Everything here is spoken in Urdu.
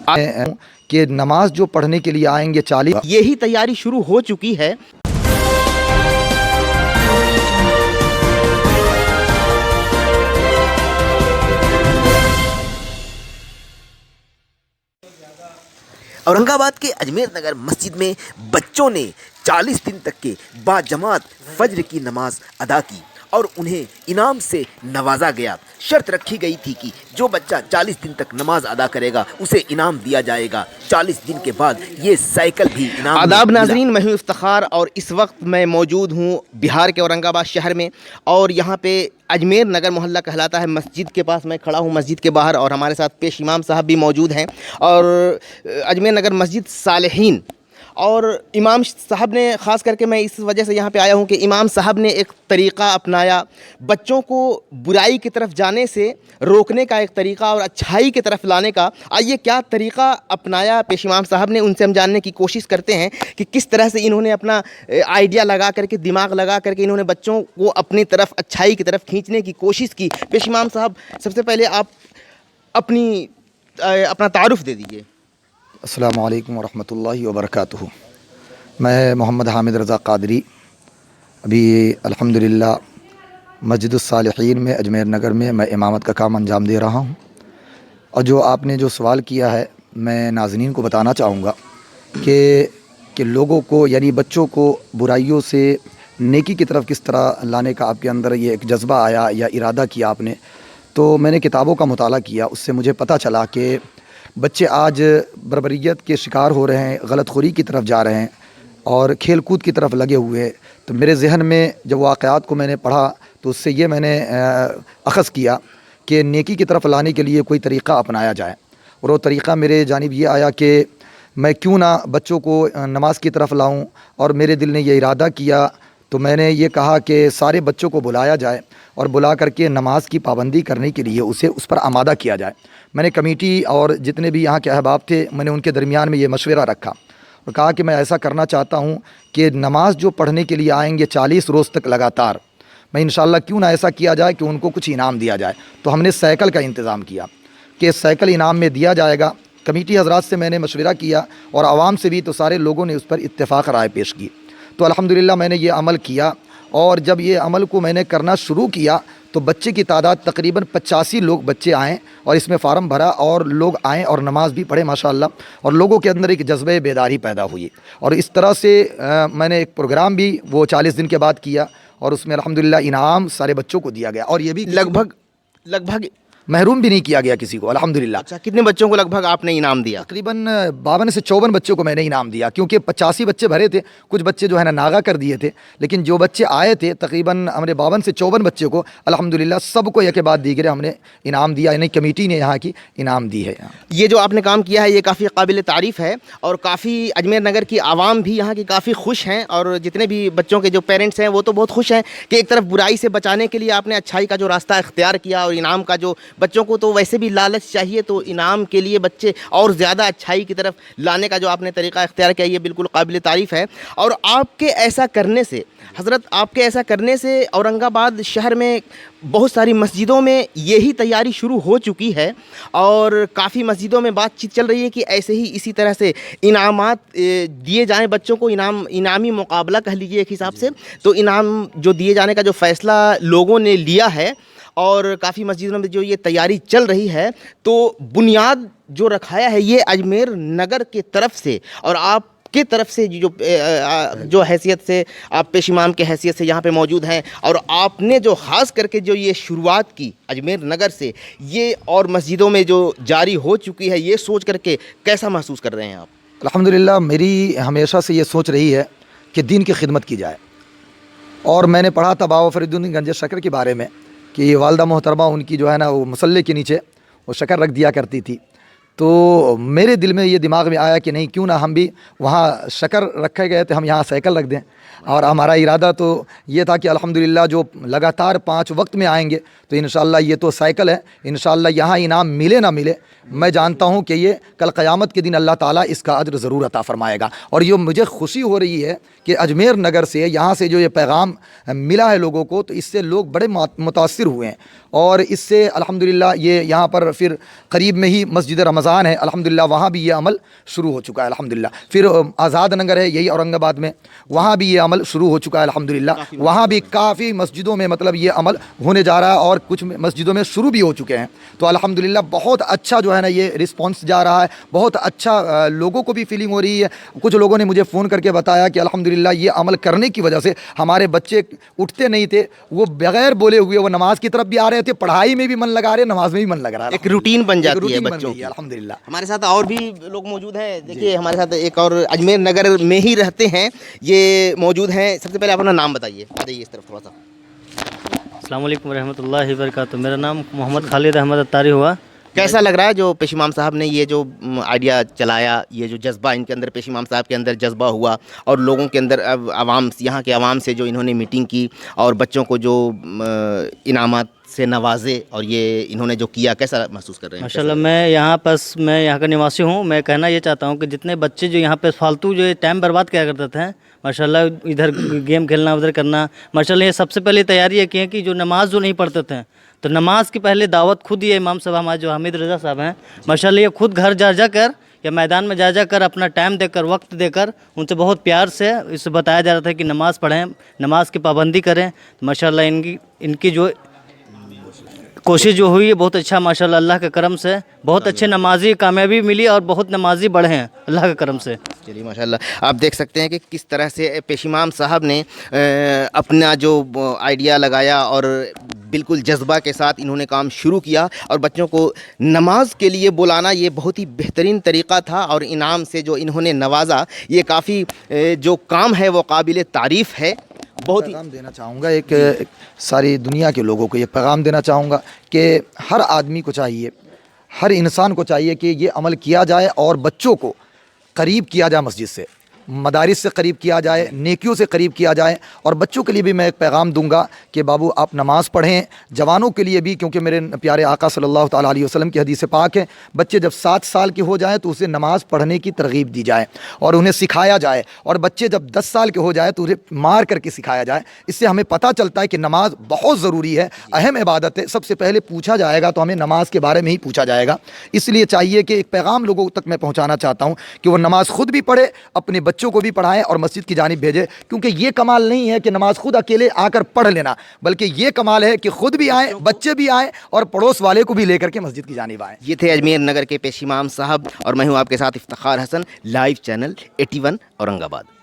کہ نماز جو پڑھنے کے لیے آئیں گے 40 یہی تیاری شروع ہو چکی ہے۔ اورنگ آباد کے اجمیر نگر مسجد میں بچوں نے 40 دن تک کے باجماعت فجر کی نماز ادا کی اور انہیں انعام سے نوازا گیا۔ شرط رکھی گئی تھی کہ جو بچہ 40 دن تک نماز ادا کرے گا اسے انعام دیا جائے گا۔ 40 دن کے بعد یہ سائیکل بھی انعام میں آداب ملا۔ ناظرین، میں ہوں افتخار اور اس وقت میں موجود ہوں بہار کے اورنگ آباد شہر میں، اور یہاں پہ اجمیر نگر محلہ کہلاتا ہے، مسجد کے پاس میں کھڑا ہوں مسجد کے باہر، اور ہمارے ساتھ پیش امام صاحب بھی موجود ہیں، اور اجمیر نگر مسجد صالحین، اور امام صاحب نے خاص کر کے میں اس وجہ سے یہاں پہ آیا ہوں کہ امام صاحب نے ایک طریقہ اپنایا بچوں کو برائی کی طرف جانے سے روکنے کا، ایک طریقہ اور اچھائی کی طرف لانے کا۔ آئیے کیا طریقہ اپنایا پیش امام صاحب نے، ان سے ہم جاننے کی کوشش کرتے ہیں کہ کس طرح سے انہوں نے اپنا آئیڈیا لگا کر کے، دماغ لگا کر کے انہوں نے بچوں کو اپنی طرف، اچھائی کی طرف کھینچنے کی کوشش کی۔ پیش امام صاحب، سب سے پہلے آپ اپنا تعارف دے دیجیے۔ السلام علیکم ورحمۃ اللہ وبرکاتہ۔ میں محمد حامد رضا قادری، ابھی الحمدللہ مسجد الصالحین میں اجمیر نگر میں امامت کا کام انجام دے رہا ہوں۔ اور جو آپ نے جو سوال کیا ہے، میں ناظرین کو بتانا چاہوں گا کہ لوگوں کو، یعنی بچوں کو برائیوں سے نیکی کی طرف کس طرح لانے کا آپ کے اندر یہ ایک جذبہ آیا یا ارادہ کیا آپ نے۔ تو میں نے کتابوں کا مطالعہ کیا، اس سے مجھے پتہ چلا کہ بچے آج بربریت کے شکار ہو رہے ہیں، غلط خوری کی طرف جا رہے ہیں اور کھیل کود کی طرف لگے ہوئے ہیں۔ تو میرے ذہن میں جب واقعات کو میں نے پڑھا تو اس سے یہ میں نے اخذ کیا کہ نیکی کی طرف لانے کے لیے کوئی طریقہ اپنایا جائے، اور وہ طریقہ میرے جانب یہ آیا کہ میں کیوں نہ بچوں کو نماز کی طرف لاؤں، اور میرے دل نے یہ ارادہ کیا تو میں نے یہ کہا کہ سارے بچوں کو بلایا جائے اور بلا کر کے نماز کی پابندی کرنے کے لیے اسے اس پر آمادہ کیا جائے۔ میں نے کمیٹی اور جتنے بھی یہاں کے احباب تھے، میں نے ان کے درمیان میں یہ مشورہ رکھا اور کہا کہ میں ایسا کرنا چاہتا ہوں کہ نماز جو پڑھنے کے لیے آئیں گے 40 روز تک لگاتار، میں انشاءاللہ کیوں نہ ایسا کیا جائے کہ ان کو کچھ انعام دیا جائے۔ تو ہم نے سائیکل کا انتظام کیا کہ سائیکل انعام میں دیا جائے گا۔ کمیٹی حضرات سے میں نے مشورہ کیا اور عوام سے بھی، تو سارے لوگوں نے اس پر اتفاق رائے پیش کی۔ تو الحمدللہ میں نے یہ عمل کیا، اور جب یہ عمل کو میں نے کرنا شروع کیا تو بچے کی تعداد تقریباً 85 لوگ بچے آئیں، اور اس میں فارم بھرا اور لوگ آئیں اور نماز بھی پڑھے ماشاءاللہ، اور لوگوں کے اندر ایک جذبہ بیداری پیدا ہوئی۔ اور اس طرح سے میں نے ایک پروگرام بھی وہ 40 دن کے بعد کیا، اور اس میں الحمدللہ انعام سارے بچوں کو دیا گیا، اور یہ بھی لگ بھگ محروم بھی نہیں کیا گیا کسی کو الحمدللہ۔ اچھا، کتنے بچوں کو لگ بھگ آپ نے انعام دیا؟ تقریباً 52 سے 54 بچوں کو میں نے انعام دیا، کیونکہ 85 بچے بھرے تھے، کچھ بچے جو ہے نا ناغا کر دیے تھے، لیکن جو بچے آئے تھے تقریباً ہم نے 52 سے 54 بچے کو الحمدللہ سب کو ایک کے بعد دیگرے ہم نے انعام دیا، یعنی کمیٹی نے یہاں کی انعام دی ہے۔ یہ جو آپ نے کام کیا ہے یہ کافی قابل تعریف ہے، اور کافی اجمیر نگر کی عوام بھی یہاں کی کافی خوش ہیں، اور جتنے بھی بچوں کے جو پیرنٹس ہیں وہ تو بہت خوش ہیں کہ ایک طرف برائی سے بچانے کے لیے آپ نے اچھائی کا جو راستہ اختیار کیا، اور انعام کا جو بچوں کو تو ویسے بھی لالچ چاہیے، تو انعام کے لیے بچے اور زیادہ اچھائی کی طرف لانے کا جو آپ نے طریقہ اختیار کیا یہ بالکل قابل تعریف ہے۔ اور آپ کے ایسا کرنے سے حضرت، آپ کے ایسا کرنے سے اورنگ آباد شہر میں بہت ساری مسجدوں میں یہی تیاری شروع ہو چکی ہے، اور کافی مسجدوں میں بات چیت چل رہی ہے کہ ایسے ہی اسی طرح سے انعامات دیے جائیں بچوں کو، انعامی مقابلہ کہہ لیجیے ایک حساب سے۔ تو انعام جو دیے جانے کا جو فیصلہ لوگوں نے لیا ہے، اور کافی مسجدوں میں جو یہ تیاری چل رہی ہے، تو بنیاد جو رکھایا ہے یہ اجمیر نگر کی طرف سے، اور آپ کی طرف سے جو حیثیت سے آپ پیش امام کے حیثیت سے یہاں پہ موجود ہیں، اور آپ نے جو خاص کر کے جو یہ شروعات کی اجمیر نگر سے، یہ اور مسجدوں میں جو جاری ہو چکی ہے، یہ سوچ کر کے کیسا محسوس کر رہے ہیں آپ؟ الحمدللہ میری ہمیشہ سے یہ سوچ رہی ہے کہ دین کی خدمت کی جائے، اور میں نے پڑھا تھا بابا فرید الدین گنج شکر کے بارے میں کہ والدہ محترمہ ان کی جو ہے نا وہ مصلے کے نیچے وہ شکر رکھ دیا کرتی تھی، تو میرے دل میں یہ دماغ میں آیا کہ نہیں، کیوں نہ ہم بھی وہاں شکر رکھے گئے تھے، ہم یہاں سائیکل رکھ دیں۔ اور ہمارا ارادہ تو یہ تھا کہ الحمدللہ جو لگاتار 5 وقت میں آئیں گے تو انشاءاللہ یہ تو سائیکل ہے، انشاءاللہ یہاں انعام ملے نہ ملے، میں جانتا ہوں کہ یہ کل قیامت کے دن اللہ تعالیٰ اس کا اجر ضرور عطا فرمائے گا۔ اور یہ مجھے خوشی ہو رہی ہے کہ اجمیر نگر سے یہاں سے جو یہ پیغام ملا ہے لوگوں کو، تو اس سے لوگ بڑے متاثر ہوئے ہیں، اور اس سے الحمدللہ یہ یہاں پر پھر قریب میں ہی مسجد رمضان اذان ہے الحمدللہ وہاں بھی یہ عمل شروع ہو چکا ہے الحمدللہ. پھر آزاد نگر ہے یہی اورنگ آباد میں, وہاں بھی یہ عمل شروع ہو چکا ہے الحمدللہ. وہاں بھی کافی مسجدوں میں مطلب یہ عمل ہونے جا رہا ہے اور کچھ مسجدوں میں شروع بھی ہو چکے ہیں. تو الحمدللہ بہت اچھا جو ہے نا یہ رسپانس جا رہا ہے, بہت اچھا لوگوں کو بھی فیلنگ ہو رہی ہے. کچھ لوگوں نے مجھے فون کر کے بتایا کہ الحمدللہ یہ عمل کرنے کی وجہ سے ہمارے بچے اٹھتے نہیں تھے, وہ بغیر بولے ہوئے وہ نماز کی طرف بھی آ رہے تھے, پڑھائی میں بھی من لگا رہے, نماز میں بھی من لگ رہا ہے. ایک روٹین بن جاتی ہے روٹین بن بچوں گئی کی. ہے الحمدللہ. ہمارے ساتھ اور بھی لوگ موجود ہیں. دیکھیے ہمارے ساتھ ایک اور اجمیر نگر میں ہی رہتے ہیں, یہ موجود ہیں. سب سے پہلے آپ اپنا نام بتائیے, آ جائیے اس طرف تھوڑا سا. السلام علیکم ورحمۃ اللہ وبرکاتہ. میرا نام محمد خالد احمد اتاری ہوا. کیسا لگ رہا ہے جو پیش امام صاحب نے یہ جو آئیڈیا چلایا, یہ جو جذبہ ان کے اندر, پیش امام صاحب کے اندر جذبہ ہوا اور لوگوں کے اندر عوام, یہاں کے عوام سے جو انہوں نے میٹنگ کی اور بچوں کو جو انعامات سے نوازے اور یہ انہوں نے جو کیا, کیسا محسوس کر رہے ہیں؟ ماشاءاللہ میں یہاں کا نواسی ہوں. میں کہنا یہ چاہتا ہوں کہ جتنے بچے جو یہاں پہ فالتو جو ٹائم برباد کیا کرتے تھے ماشاءاللہ, ادھر گیم کھیلنا ادھر کرنا, ماشاءاللہ یہ سب سے پہلے تیاری یہ کی ہے کہ جو نماز جو نہیں پڑھتے تھے تو نماز کی پہلے دعوت خود یہ امام صاحب ہمارے جو حامد رضا صاحب ہیں ماشاءاللہ, یہ خود گھر جا کر یا میدان میں جا کر اپنا ٹائم دے کر, وقت دے کر ان سے بہت پیار سے اس سے بتایا جا رہا تھا کہ نماز پڑھیں, نماز کی پابندی کریں. ماشاءاللہ ان کی جو کوشش جو ہوئی ہے بہت اچھا ماشاءاللہ, اللہ کے کرم سے بہت اچھے نمازی کامیابی ملی اور بہت نمازی بڑھے ہیں اللہ کے کرم سے. چلیے ماشاءاللہ, آپ دیکھ سکتے ہیں کہ کس طرح سے پیش امام صاحب نے اپنا جو آئیڈیا لگایا اور بالکل جذبہ کے ساتھ انہوں نے کام شروع کیا اور بچوں کو نماز کے لیے بلانا یہ بہت ہی بہترین طریقہ تھا, اور انعام سے جو انہوں نے نوازا یہ کافی جو کام ہے وہ قابل تعریف ہے. بہت ہی پیغام دینا چاہوں گا ایک ساری دنیا کے لوگوں کو یہ پیغام دینا چاہوں گا کہ ہر آدمی کو چاہیے, ہر انسان کو چاہیے کہ یہ عمل کیا جائے اور بچوں کو قریب کیا جائے, مسجد سے, مدارس سے قریب کیا جائے, نیکیوں سے قریب کیا جائے. اور بچوں کے لیے بھی میں ایک پیغام دوں گا کہ بابو آپ نماز پڑھیں. جوانوں کے لیے بھی, کیونکہ میرے پیارے آقا صلی اللہ تعالیٰ علیہ وسلم کی حدیث پاک ہے, بچے جب 7 سال کے ہو جائیں تو اسے نماز پڑھنے کی ترغیب دی جائے اور انہیں سکھایا جائے, اور بچے جب 10 سال کے ہو جائے تو انہیں مار کر کے سکھایا جائے. اس سے ہمیں پتہ چلتا ہے کہ نماز بہت ضروری ہے, اہم عبادت ہے. سب سے پہلے پوچھا جائے گا تو ہمیں نماز کے بارے میں ہی پوچھا جائے گا. اس لیے چاہیے کہ ایک پیغام لوگوں تک میں پہنچانا چاہتا ہوں کہ وہ نماز خود بھی پڑھے, اپنے بچوں کو بھی پڑھائیں اور مسجد کی جانب بھیجے. کیونکہ یہ کمال نہیں ہے کہ نماز خود اکیلے آ کر پڑھ لینا, بلکہ یہ کمال ہے کہ خود بھی آئیں, بچے بھی آئیں اور پڑوس والے کو بھی لے کر کے مسجد کی جانب آئیں. یہ تھے اجمیر نگر کے پیش امام صاحب اور میں ہوں آپ کے ساتھ افتخار حسن, لائیو چینل 81 اورنگ آباد.